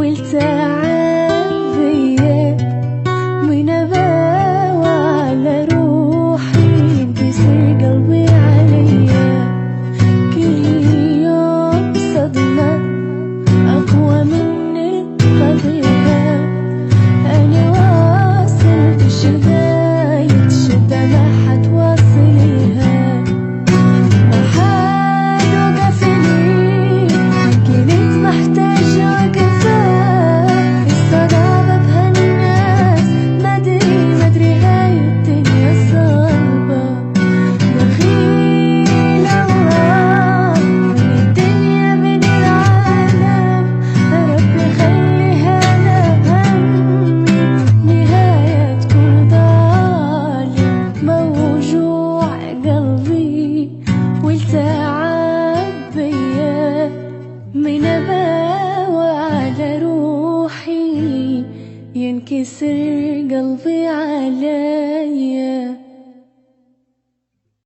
والتعب بيا من أباوى على روحي ينكسر قلبي عليا. كل يوم صدمة أقوى من الطبيعة. أنا واصل شداية شدة ما حتواصلها. ما حد وقفني كنت محتاجة وقفة. الصداقة بهالناس مدري هاي الدنيا صعبة. دخيل الله من الدنيا من العالم. ربي خليها همي نهاية كل ظالم. موجوع قلبي والتعب بيا من أباوى على روحي ينكسر قلبي عليا.